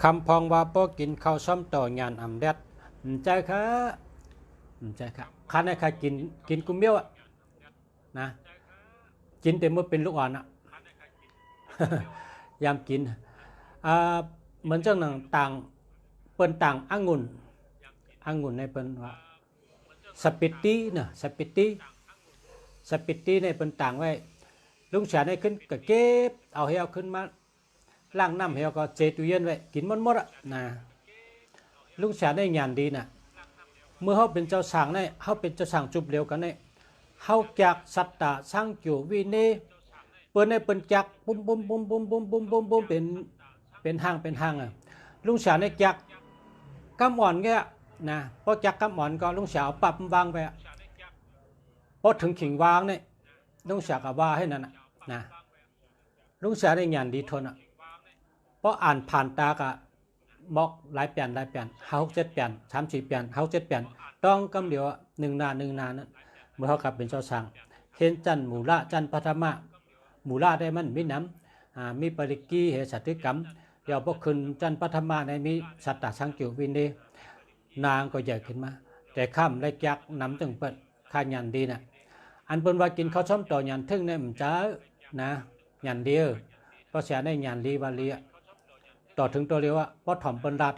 คำพองว่าป้อกินข้าวซ้ำต่องานอำแดดใจค่ะใจค่ะคันให้ใครกินกุ้มเบี้ยวอะนะกินแต่เมื่อเป็นลูกอ่อนอะยามกินเหมือนเจ้าหนังต่างเปิ้นต่างองุ่นในเปิ้นว่าสปิตตี้เนาะสปิตตี้ในเปิ้นต่างไว้ลุงเสียได้ขึ้นก็เก็บเอาให้เอาขึ้นมาล้างน้ำให้เอาก็เจตุเย็นไว้กินหมดอ่ะนะลุงเสียได้งานดีน่ะเมื่อเขาเป็นเจ้าสร้างได้เขาเป็นเจ้าสร้างจุบเร็วกันได้เขาจากสัตตะสร้างจิ๋ววิเนเปิ้นได้เปิ้นจักปุ้มเป็นห้างอ่ะลุงเสียได้จักกำอ่อนแกนะพอจักกำอ่อนก็ลุงเสียเอาปับวางไปพอถึงขิงวางเนี่ยลุงเสียก็ว่าให้นั่นนะลุงเสียได้งานดีทนอ่ะเพราะอ่านผ่านตากะบอกหลายเปลี่ยน6-7 เปลี่ยน3-4 เปลี่ยน6-7 เปลี่ยนต้องกำเดียว1 นานั้นเมื่อเขากลับเป็นเจ้าสร้างเห็นจันหมูละจันพัทมะหมูละได้มันมีน้ำมีปริกีเหตุสัตติกรรมเดี๋ยวพวกคืนจันพัทมะในมีสัตตะสังกิววินเดนางก็ใหญ่ขึ้นมาแต่ข้ามและยักน้ำจึงเปิดข้ายันดีน่ะอันเป็นว่ากินข้าวช้อมต่อยันทึ่งเนี่ยมันจ้านะยันเดียวเพราะเสียได้ยันลีวาลีต่อถึงตัวเรียกว่าเพราะถ่อมเป็นลาด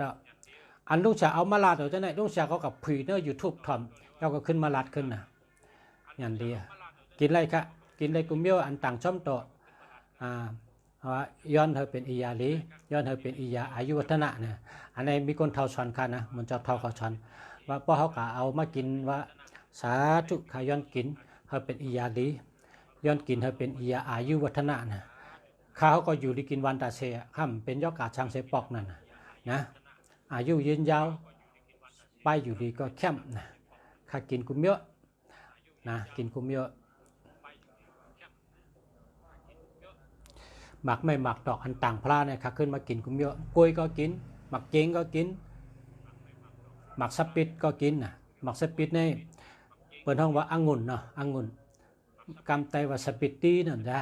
อันลุงเสียเอามาลาดเอาจะไหนลุงเสียเขากับผีเนื้อยูทูบถ่อมเขาก็ขึ้นมาลาดขึ้นน่ะยันดีกินอะไรคะกินอะไรกุมเบี้ยวอันต่างช้อมต่อย้อนเธอเป็นอียาลีย้อนเธอเป็นอียาอายุวัฒนะเนี่ยอันนี้มีคนเท่าชันค่ะนะมันจะเท่าเขาชันว่าพอเขากะเอามากินว่าสาธุขาย้อนกินเธอเป็นอียาลีย้อนกินเธอเป็นอียาอายุวัฒนะนะข้าเขาก็อยู่ดีกินวันตาเสียข้ามเป็นยอดกาช่างเสปอกนั่นนะอายุยืนยาวไปอยู่ดีก็เข้มนะข้ากินกุมเยอะนะกินกุมเยอะหมักไม่หมักดอกอันต่างพระเนี่ยข้าขึ้นมากินกุมเยอะกล้วยก็กินหมักเจงก็กินหมักสปิดก็กินนะหมักสปิดในเปิดห้องว่าองุ่นเนาะองุ่นกำไตว่าสปิดตีนั่นจ้า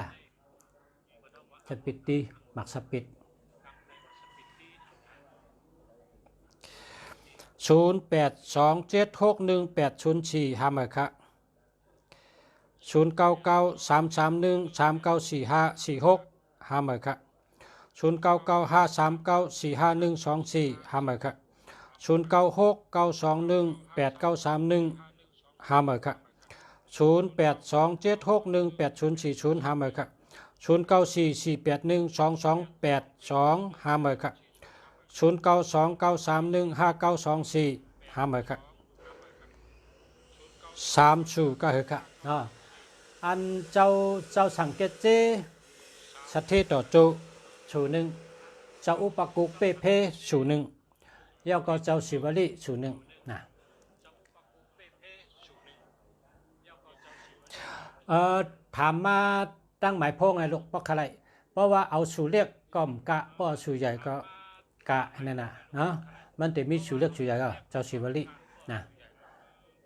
สปิดตีหมักสปิด0827618045หามาค่ะ099331394546หามาค่ะ0995394524หามาค่ะ0969218931หามาค่ะ0827618040หามาค่ะ0944812282หามาค่ะ0929315924หามาค่ะ3สู่ก็เหรอค่ะอันเจ้าสังเกตเจสัทเทต่อจูสู่หนึ่งเจ้าอุปกุกเปเพสู่หนึ่งแล้วก็เจ้าศิวลิสู่หนึ่งนะถามมาตั้งหมายพ้องไงลูกเพราะอะไรเพราะว่าเอาสู่เรียกก้อมกะเพราะสู่ใหญ่ก็กะนั่นน่ะเนาะมันแต่มีสู่เรียกสู่ใหญ่ก็เจ้าศิวลินะ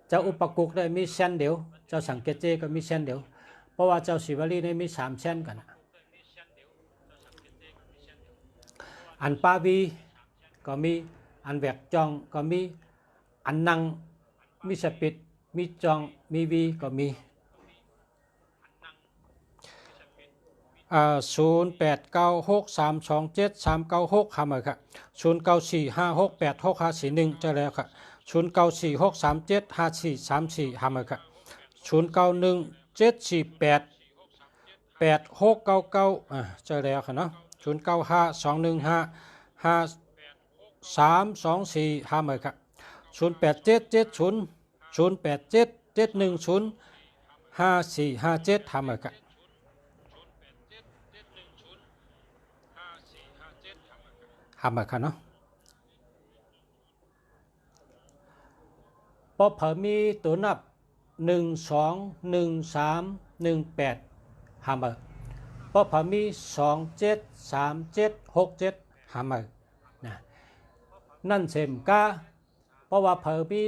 เจ้าอุปกุกได้มีเส้นเดียวเจ้าสังเกตเจก็มีเส้นเดียวเพราะว่าเจ้าศิวลีได้มี3เส้นกันอันปาวีก็มีอันแหวกจองก็มีอันนังมีสปิดมีจองมีวีก็มี0896327396หามาค่ะ0945686541จะแล้วค่ะ0946375434หามาค่ะ0917488699จะแล้วค่ะเนาะ0952155324หามาค่ะ0877100877105457หามาค่ะหามาค่ะเนาะพอเผมีตัวนับ121318หามาพอเผมี273767หามานะนั่นเสมกา เพราะว่าเผอมี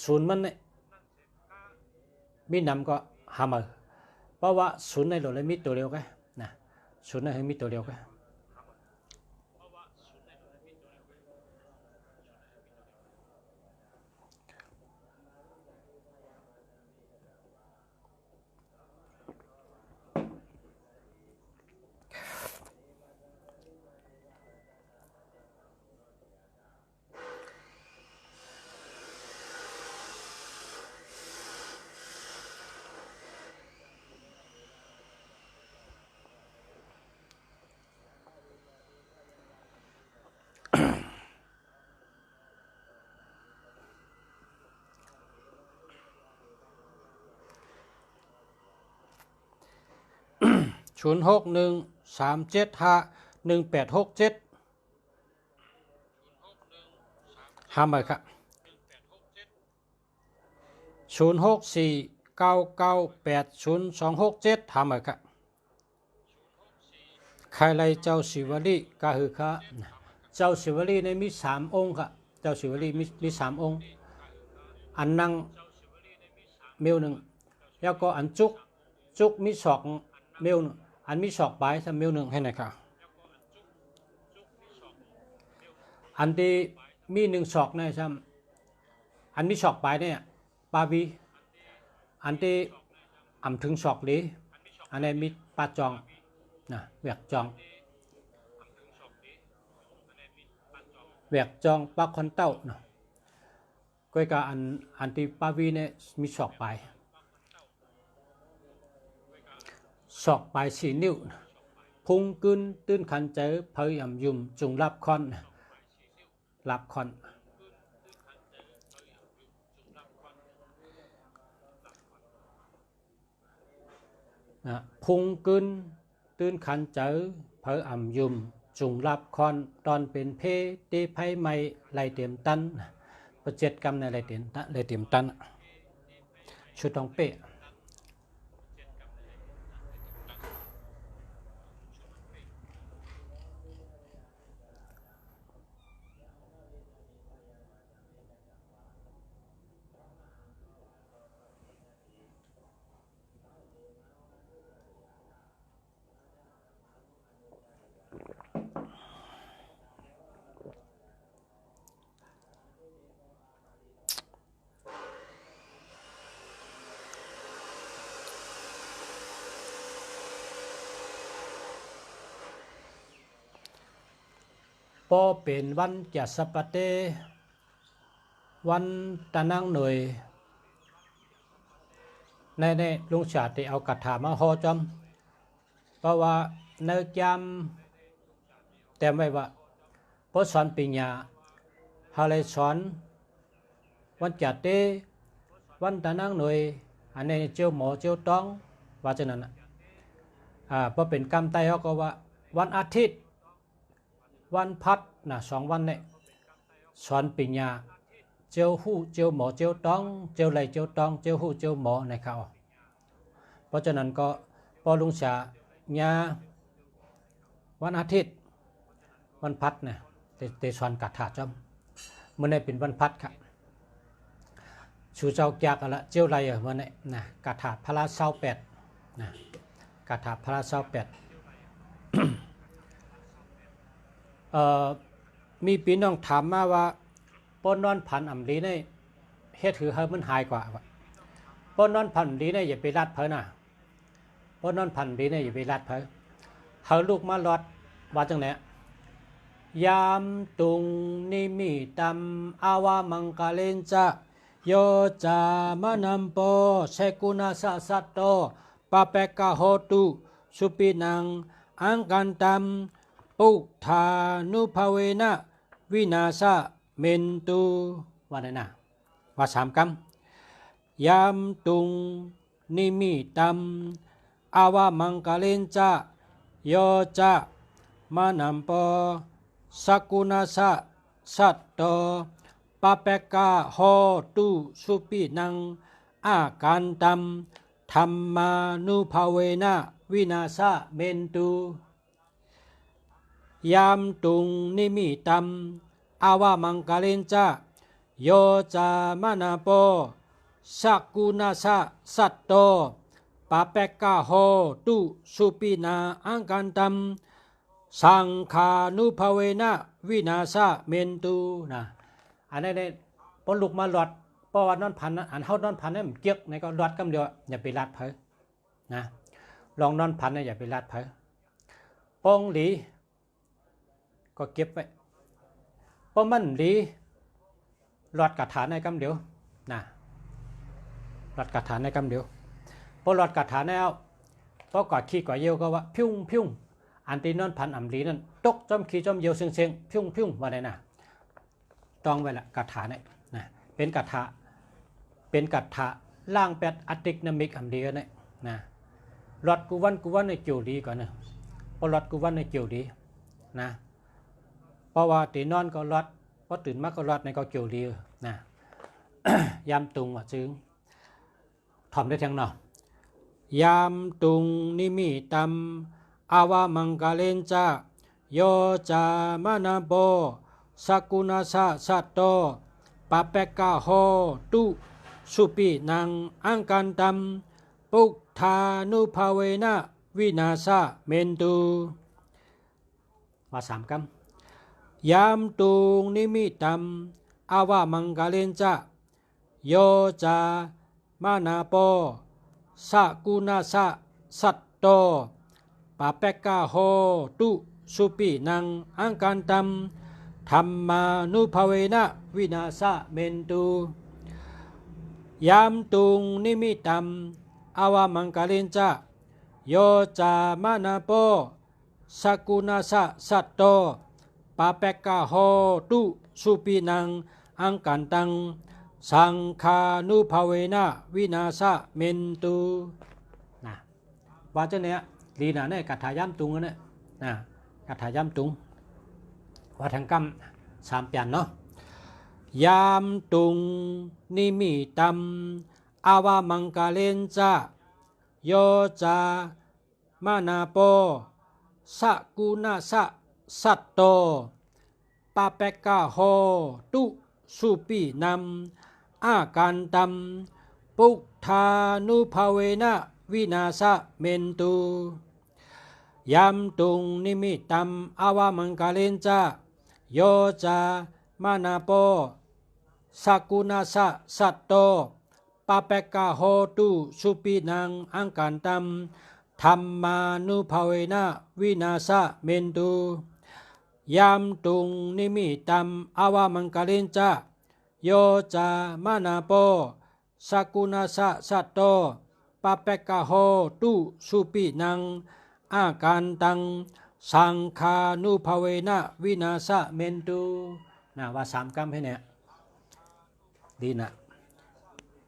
ศูนย์มันเนี่ยมีนำก็หามือเพราะว่าศูนย์ในโลกเลยมีตัวเดียวกันนะศูนย์ในให้มีตัวเดียวกัน0613751867หามือครับ0649980267หามือครับใครไล่เจ้าศิวลีก็คือครับเจ้าศิวลีในมี3องค์ครับเจ้าศิวลีมี3องค์อันนั่งเมลหนึ่งแล้วก็อันจุกมี2เมลหนึ่งอันมี2ปลายเมลหนึ่งให้หน่อยครับอันที่มี1ศอกนะซ้ำอันมี2ปลายเนี่ยปาวีอันที่ถึงศอกลีอันนี้มีปลาจองนะแหวกจองแหวกจองปลาคอนเต้าเนาะก็กับอันที่ปาวีเนี่ยมีศอกปลาย4 นิ้วพุงกึนตื้นขันเจอเพยยำยุ่มจุงรับคอนพุงกึนตื้นขันเจอเพยยำยุ่มจุงรับคอนตอนเป็นเพตีไพ่ไม่ไล่เตรียมตันประเจ็ดกรรมในไล่เตรียมตันชุดทองเป๊ะพอเป็นวันจัสปะเตวันตะนังหน่วยในลุงชาติเอากระถามาห่อจอมเพราะว่าเนื้อจำแต่ไม่ว่าพอสอนปัญญาฮาเลยสอนวันจัดเตวันตะนังหน่วยอันนี้เจ้าหมอเจ้าต้องว่าฉะนั้นพอเป็นกรรมไตเขาก็ว่าวันอาทิตย์วันพัดนะ2 วันเนี่ยสอนปัญญาเจ้าหู้เจ้าหมอเจ้าต้องเจ้าไรเจ้าต้องเจ้าหู้เจ้าหมอในเขาเพราะฉะนั้นก็พอลุงชาญาวันอาทิตย์วันพัดเนี่ยเตสอนกาถาจอมเมื่อในเป็นวันพัดครับชูเจ้าแก่กันละเจ้าไรเมื่อในนะกาถาพระเศร้า8นะกาถาพระเศร้า8มีพี่น้องถามมาว่าป้นนอนผันอ่ำลีเนี่ยเฮ็ดถือเฮามันหายกว่าป้นนอนผันลีเนี่ยอย่าไปรัดเพิ่นน่ะป้นนอนผันลีเนี่ยอย่าไปรัดเพิ่นเฮาลูกมาลอดว่าจังไหนยามตุงนิมิตัมอาวามังกาเลนจะโยจามะนัมโปเสกุณาสะสัตโตปะเปกะโหตุสุปินังอังกันตัมปุธานุภเวนะวินาสะเมนตุว่าไหนนะว่า3 กรรมยามตุงนิมิตัมอาวามังกาเลนจะโยจะมานัมปอสักุณาสะสัตโตปะเปกะโหตุสุปินังอาการตัมธรรมานุภเวนะวินาสะเมนตุยามตุงนิมิตัม อาวามังกาเลนจาโยจามานาโปสักกุนาสะสัตโตปาเปกกาโหตุสุปินาอังกันตัมสังขานุภเวนะวินาสะเมนตุนะอันนี้ได้พอลุกมาหลอดเพราะว่านอนพันอันเฮานอนพันนี่มันเกียกในก็หลอดกำเดียวอย่าไปลัดเผยนะลองนอนพันเนี่ยอย่าไปลัดเผยปองหลีก็เก็บไว้เพราะมันหลีหลอดกระถานในกำเดียวนะหลอดกระถานในกำเดียวพอหลอดกระถานแล้วพอกอดขี้กอดเยี่ยวก็ว่าพิ้งพิ้งอันตีนอนพันอ่ำหลีนั่นตกจอมขี้จอมเยี่ยวเสียงพิ้งพิ้งว่าไงนะต้องไว้ละกระถานเนี่ยนะเป็นกระถาล่างแปดอัติกนามิกอ่ำหลีเนี่ยนะหลอดกูวันในเกี่ยวดีก่อนนะพอหลอดกูวันในเกี่ยวดีนะเพราะว่าตีนอนก็หลอดพอตื่นมาก็หลอดในก็เกี่ยวดีนะ ยามตุงว่าจึงทำได้ทั้งเนาะยามตุงนิมิตัมอาวามังกาเลนจาโยจามานาโบสักุนาสะสัตโตปาเปกกาโหตุสุปินังอังกันตัมปุกธานุภาเวนะวินาสะเมนตุว่าสามคำยามตุงนิมิตัมอาวามังกาเลนจาโยจามานาโปสักุนาสะสัตโตปาเปกกาโหตุสุปินังอังกันตัมธรรมานุภเวนะวินาสะเมนตุยามตุงนิมิตัมอาวามังกาเลนจาโยจามานาโปสักุนาสะสัตโตปาเปกกาโหตุสุปินังอังกันตังสังขานุภเวนะวินาสะเมนตุนะว่าเจ้าเนี่ยลีน่ะเนี่ยกัทายามตุงเนี่ยนะกัทายามตุงว่าทางกำสามเปลี่ยนเนาะยามตุงนิมิตัมอาวามังกาเลนจาโยจามานาโปสักุนาสะสัตโตปาเปกกาโหตุสุปินัมอาการตัมปุกธานุภาเวนะวินาสะเมนตุยามตุงนิมิตัมอาวามังกาเลนจาโยจามานาโปสักุนาสะสัตโตปาเปกกาโหตุสุปินังอังการตัมธรรมานุภาเวนะวินาสะเมนตุยามตุงนิมิตัมอาวามังกาเลนจาโยจามานาโปสักุนาสะสัตโตปาเปกกาโหตุสุปินังอาการตังสังขานุภเวนะวินาสะเมนตุนะว่าสามคำให้เนี่ยดีนะ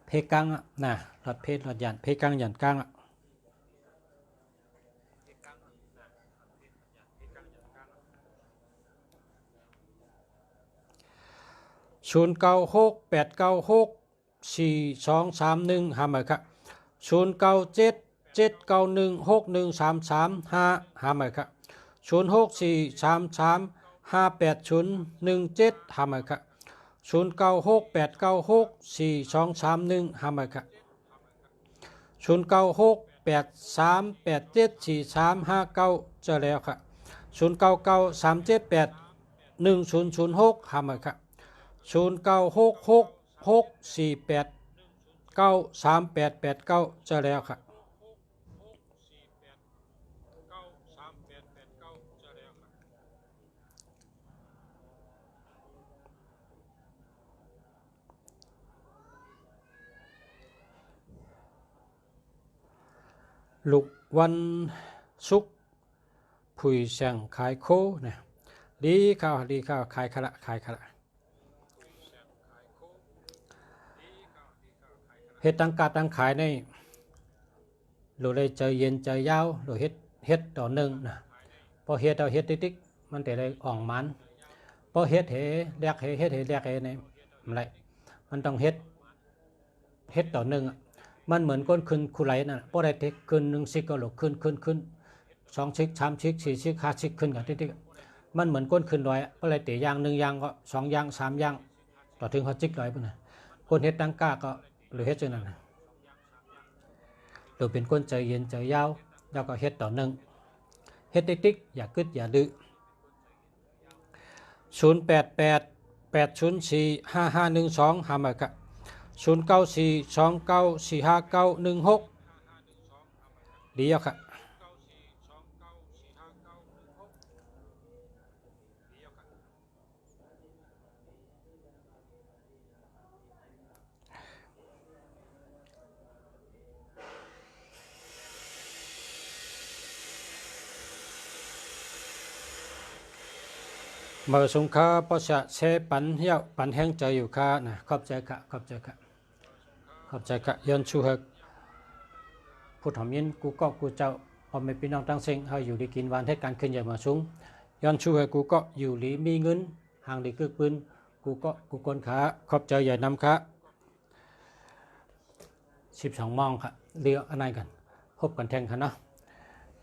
เพกังนะหลอดเพศหลอดยันเพกังยันกัง0968964231หามาครับ0977916133หามาครับ0643358017หามาครับ0968964231หามาครับ0968387435เจะแล้วครับ0993781006หามาครับ096664893889จะแล้วครับลุกวันศุกร์ผุยแสงขายโคเนี่ยดีข้าวขายขละเฮ็ดตั้งการตั้งขายในหรือเลยใจเย็นใจยาวหรือเฮ็ดต่อหนึ่งนะพอเฮ็ดติ๊กมันแต่ได้อ่องมันพอเฮ็ดแลกเฮ็ดแลกเนี่ยอะไรมันต้องเฮ็ดต่อหนึ่งมันเหมือนก้นขึ้นคุไรน่ะพอได้เทคขึ้น1 ซิกก็หลกขึ้น2 ซิก3 ซิก4 ซิก5 ซิกขึ้นกันติ๊ก มันเหมือนก้นขึ้นร้อยก็เลยเตะยาง1ยางก็2ยาง3ยางต่อถึงเขาจิกร้อยพุ่นน่ะคนเฮ็ดตั้งกล้าก็หรือเฮ็ดจังนั้นน่ะหรือเป็นคนใจเย็นใจยาวแล้วก็เฮ็ดต่อเนื่องเฮ็ดติ๊กๆอย่ากึดอย่าดื้อ0888045512หามากะ0942945916ดีอ่ะค่ะเมื่อสงค้าประชาเชปันเหี่ยวปันแห้งใจอยู่ค่ะนะขอบใจค่ะขอบใจค่ะขอบใจค่ะย้อนชูเฮกผู้ทำยินกูก็กูเจ้าพอไม่พี่น้องตั้งเซ็งเฮาอยู่ดีกินวันเทศการขึ้นใหญ่มาสูงย้อนชูเฮกกูก็อยู่หลีมีเงินห่างดีกึกปืนกูก็กูกนขาขอบใจใหญ่นำค่ะ12มองค่ะเรียวอันไหนกันพบกันแทงค่ะเนาะ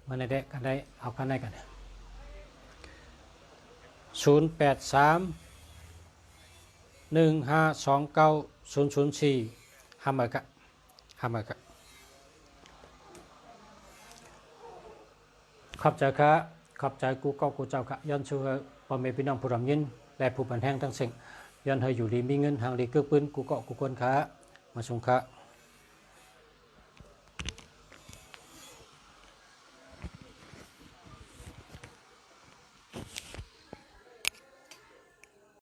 มาในเด็กกันได้เอากันได้กัน0831529004หามากะหามากะขอบใจค่ะขอบใจกูก็กูเจ้าค่ะย้อนชูเฮพ่อแม่พี่น้องผู้รำยินและผู้บันแห้งทั้งสิ่งย้อนเฮอยู่ดีมีเงินห่างดีกึกปืนกูก็กูคนขามาสงค่ะ